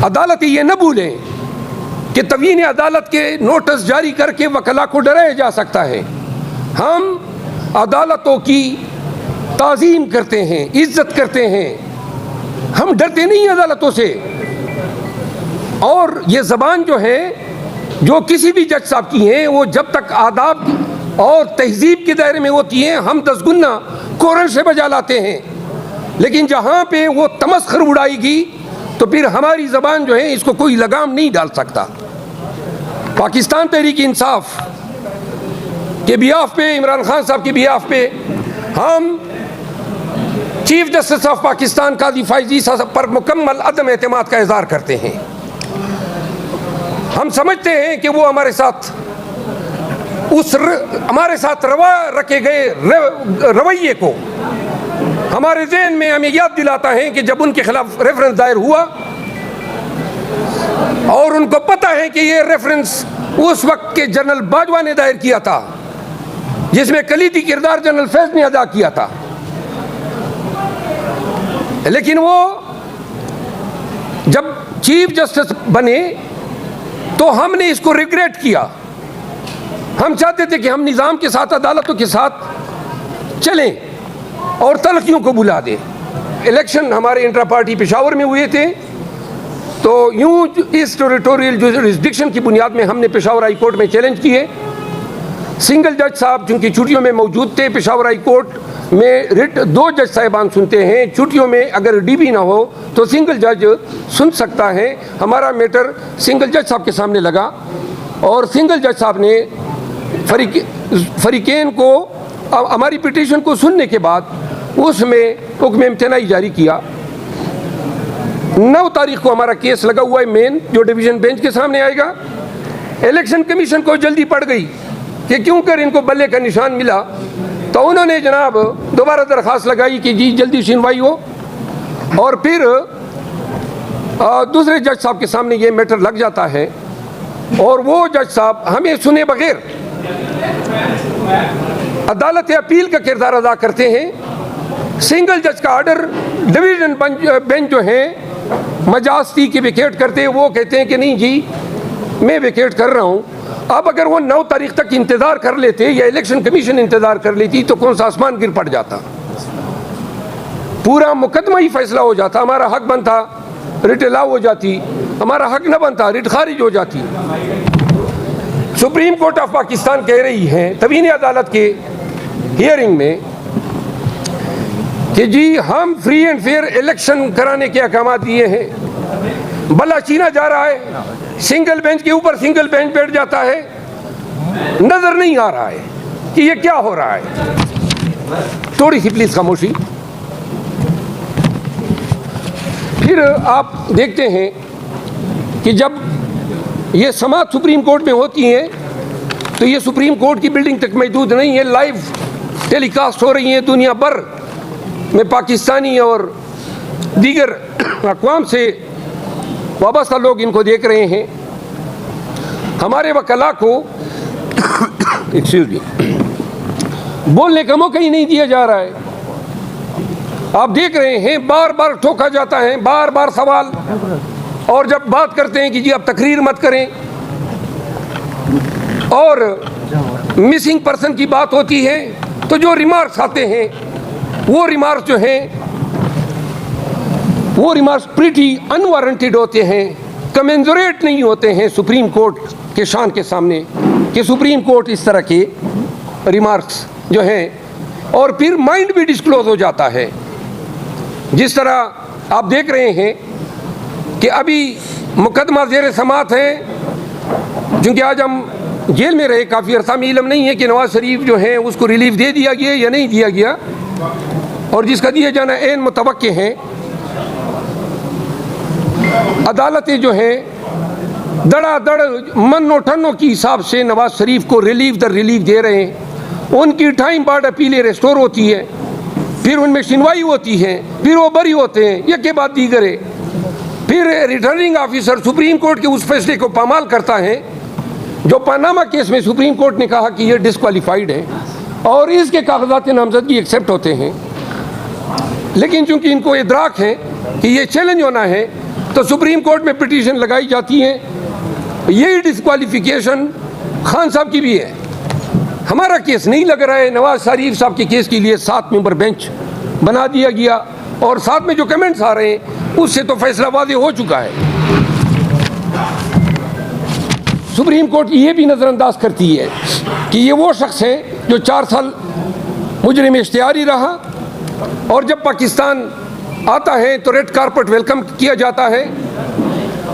अदालत ये न भूलें कि तवीन अदालत के नोटिस जारी करके वकला को डराया जा सकता है। हम अदालतों की ताज़ीम करते हैं, इज्जत करते हैं, हम डरते नहीं अदालतों से। और ये ज़बान जो है, जो किसी भी जज साहब की हैं, वो जब तक आदाब और तहजीब के दायरे में होती हैं, हम 10 गुना कोरन से बजा लाते हैं। लेकिन जहाँ पे वो तमस्खर उड़ाएगी तो फिर हमारी ज़बान जो है, इसको कोई लगाम नहीं डाल सकता। पाकिस्तान तहरीक इंसाफ के बिहाफ पे, इमरान खान साहब के बिहाफ पे, हम चीफ जस्टिस ऑफ पाकिस्तान काजी फैज़ी साहब पर मुकम्मल अदम एतमाद का इज़हार करते हैं। हम समझते हैं कि वो हमारे साथ हमारे साथ रवा रखे गए रवैये को हमारे ज़हन में हमें याद दिलाता है कि जब उनके खिलाफ रेफरेंस दायर हुआ और उनको पता है कि ये रेफरेंस उस वक्त के जनरल बाजवा ने दायर किया था, जिसमें कलीदी किरदार जनरल फैज़ ने अदा किया था, लेकिन वो जब चीफ जस्टिस बने तो हमने इसको रिग्रेट किया। हम चाहते थे कि हम निज़ाम के साथ, अदालतों के साथ चलें और तलखियों को बुला दें। इलेक्शन हमारे इंट्रा पार्टी पेशावर में हुए थे, तो यूं इस टेरिटोरियल जुरिस्डिक्शन की बुनियाद में हमने पेशावर हाई कोर्ट में चैलेंज किए। सिंगल जज साहब चूँकि छुट्टियों में मौजूद थे, पेशावर हाई कोर्ट में रिट 2 जज साहिबान सुनते हैं। छुट्टियों में अगर डीबी ना हो तो सिंगल जज सुन सकता है। हमारा मैटर सिंगल जज साहब के सामने लगा और सिंगल जज साहब ने फरीकेन को हमारी पिटीशन को सुनने के बाद उसमें हुक्म इम्तनाई जारी किया। 9 तारीख को हमारा केस लगा हुआ है मेन, जो डिवीज़न बेंच के सामने आएगा। इलेक्शन कमीशन को जल्दी पड़ गई कि क्यों कर इनको बल्ले का निशान मिला, तो उन्होंने जनाब दोबारा दरख्वास्त लगाई कि जी जल्दी सुनवाई हो। और फिर दूसरे जज साहब के सामने ये मैटर लग जाता है और वो जज साहब हमें सुने बगैर अदालत अपील का किरदार अदा करते हैं। सिंगल जज का ऑर्डर डिवीज़न बेंच जो है मजाजती की विकेट करते हैं। वो कहते हैं कि नहीं जी मैं विकेट कर रहा हूँ। अब अगर वो 9 तारीख तक इंतज़ार कर लेते या इलेक्शन कमीशन इंतज़ार कर लेती तो कौन सा आसमान गिर पड़ जाता, पूरा मुकदमा ही फैसला हो जाता। हमारा हक बनता, रिट अलाउ हो जाती, हमारा हक न बनता, रिट खारिज हो जाती। सुप्रीम कोर्ट ऑफ पाकिस्तान कह रही है तवीन अदालत के हियरिंग में कि जी हम फ्री एंड फेयर इलेक्शन कराने के अहकाम दिए हैं। भला चीना जा रहा है, सिंगल बेंच के ऊपर सिंगल बेंच बैठ जाता है, नजर नहीं आ रहा है कि ये क्या हो रहा है। थोड़ी सी प्लीज खामोशी। फिर आप देखते हैं कि जब ये समाअत सुप्रीम कोर्ट में होती हैं तो ये सुप्रीम कोर्ट की बिल्डिंग तक महदूद नहीं है, लाइव टेलीकास्ट हो रही हैं दुनिया भर में। पाकिस्तानी और दीगर अक़वाम से वाबस्ता लोग इनको देख रहे हैं। हमारे वकला को एक्सक्यूज मी बोलने का मौका ही नहीं दिया जा रहा है। आप देख रहे हैं बार बार ठोका जाता है, बार बार सवाल, और जब बात करते हैं कि जी आप तकरीर मत करें और मिसिंग पर्सन की बात होती है तो जो रिमार्क्स आते हैं वो रिमार्क्स जो हैं वो रिमार्क्स प्रीटी अनवारंटेड होते हैं, कमेंसुरेट नहीं होते हैं सुप्रीम कोर्ट के शान के सामने कि सुप्रीम कोर्ट इस तरह के रिमार्क्स जो हैं, और फिर माइंड भी डिस्क्लोज हो जाता है। जिस तरह आप देख रहे हैं कि अभी मुकदमा ज़ेर समाअत है, क्योंकि आज हम जेल में रहे काफ़ी अरसा में, इल्म नहीं है कि नवाज शरीफ जो है उसको रिलीफ दे दिया गया या नहीं दिया गया, और जिसका दिया जाना ऐन मुतवक्के हैं। अदालतें जो हैं धड़ाधड़ मन्नो ठन्नो की हिसाब से नवाज शरीफ को रिलीफ दर रिलीफ दे रहे हैं। उनकी टाइम बाद अपीलें रेस्टोर होती है, फिर उनमें सुनवाई होती है, फिर वो बरी होते हैं, एक के बाद दीगरे। फिर रिटर्निंग ऑफिसर सुप्रीम कोर्ट के उस फैसले को पामाल करता है जो पनामा केस में सुप्रीम कोर्ट ने कहा कि ये डिस्क्वालीफाइड है और इसके कागजात नामजदगी एक्सेप्ट होते हैं। लेकिन चूंकि इनको इदराक है कि ये चैलेंज होना है, तो सुप्रीम कोर्ट में पिटीशन लगाई जाती है। यही डिस्क्वालिफिकेशन खान साहब की भी है। हमारा केस नहीं लग रहा है, नवाज शरीफ साहब के केस के लिए 7 मेंबर बेंच बना दिया गया और साथ में जो कमेंट्स आ रहे हैं उससे तो फैसला वाज़ेह हो चुका है। सुप्रीम कोर्ट ये भी नज़रअंदाज करती है कि ये वो शख्स है जो 4 साल मुजरिम इश्तिहारी रहा और जब पाकिस्तान आता है तो रेड कारपेट वेलकम किया जाता है,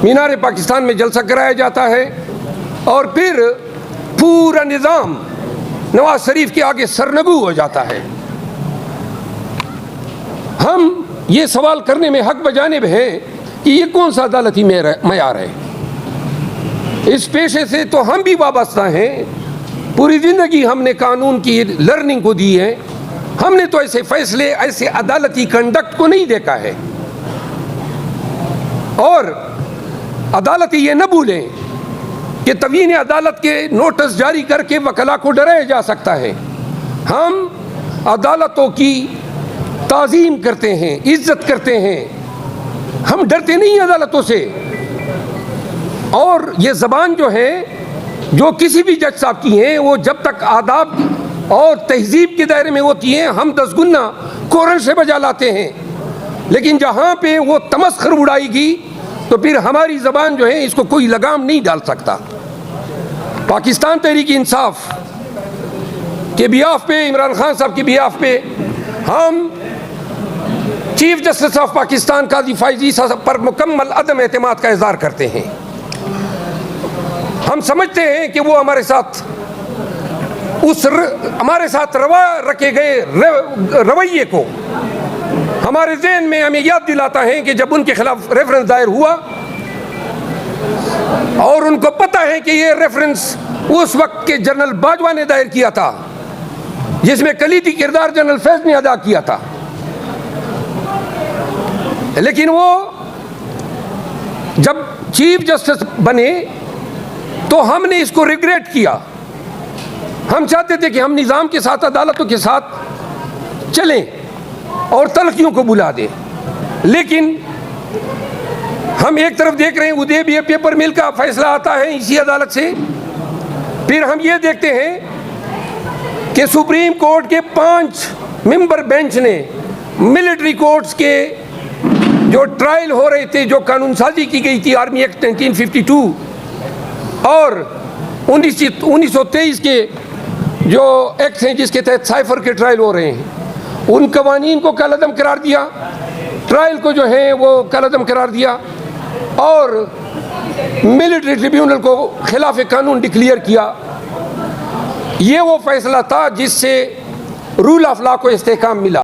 मीनार पाकिस्तान में जलसा कराया जाता है और फिर पूरा निज़ाम नवाज शरीफ के आगे सरनगू हो जाता है। हम ये सवाल करने में हक बजानिब हैं कि ये कौन सा अदालती मयार है। इस पेशे से तो हम भी वाबस्ता हैं, पूरी ज़िंदगी हमने कानून की लर्निंग को दी है, हमने तो ऐसे फैसले, ऐसे अदालती कंडक्ट को नहीं देखा है। और अदालत ये न भूलें कि तवीन अदालत के नोटिस जारी करके वकला को डराया जा सकता है। हम अदालतों की ताज़ीम करते हैं, इज्जत करते हैं, हम डरते नहीं अदालतों से। और ये ज़बान जो है, जो किसी भी जज साहब की हैं, वो जब तक आदाब और तहजीब के दायरे में होती हैं, हम 10 गुना कोरन से बजा लाते हैं। लेकिन जहाँ पे वो तमस्खर उड़ाएगी तो फिर हमारी ज़बान जो है इसको कोई लगाम नहीं डाल सकता। पाकिस्तान तहरीक इंसाफ के बिहाफ पे, इमरान खान साहब के बिहाफ पे हम चीफ जस्टिस ऑफ पाकिस्तान काजी फैज़ी साहब पर मुकम्मल अदम एतमाद का इज़हार करते हैं। हम समझते हैं कि वो हमारे साथ हमारे साथ रवा रखे गए रवैये को हमारे ज़हन में हमें याद दिलाता है कि जब उनके खिलाफ रेफरेंस दायर हुआ और उनको पता है कि ये रेफरेंस उस वक्त के जनरल बाजवा ने दायर किया था, जिसमें कलीदी किरदार जनरल फैज़ ने अदा किया था, लेकिन वो जब चीफ जस्टिस बने तो हमने इसको रिग्रेट किया। हम चाहते थे कि हम निज़ाम के साथ, अदालतों के साथ चलें और तलखियों को बुला दें, लेकिन हम एक तरफ देख रहे हैं उदय भी पेपर मिल का फैसला आता है इसी अदालत से, फिर हम ये देखते हैं कि सुप्रीम कोर्ट के 5 मेंबर बेंच ने मिलिट्री कोर्ट्स के जो ट्रायल हो रहे थे, जो कानून साजी की गई थी आर्मी एक्ट 1952 और 1923 के जो एक्ट हैं जिसके तहत साइफर के ट्रायल हो रहे हैं, उन कवानीन को कलअदम करार दिया, ट्रायल को जो है वो कलअदम करार दिया और मिलिट्री ट्रिब्यूनल को खिलाफ कानून डिक्लेयर किया। ये वो फैसला था जिससे रूल ऑफ लॉ को इस्तेहकाम मिला।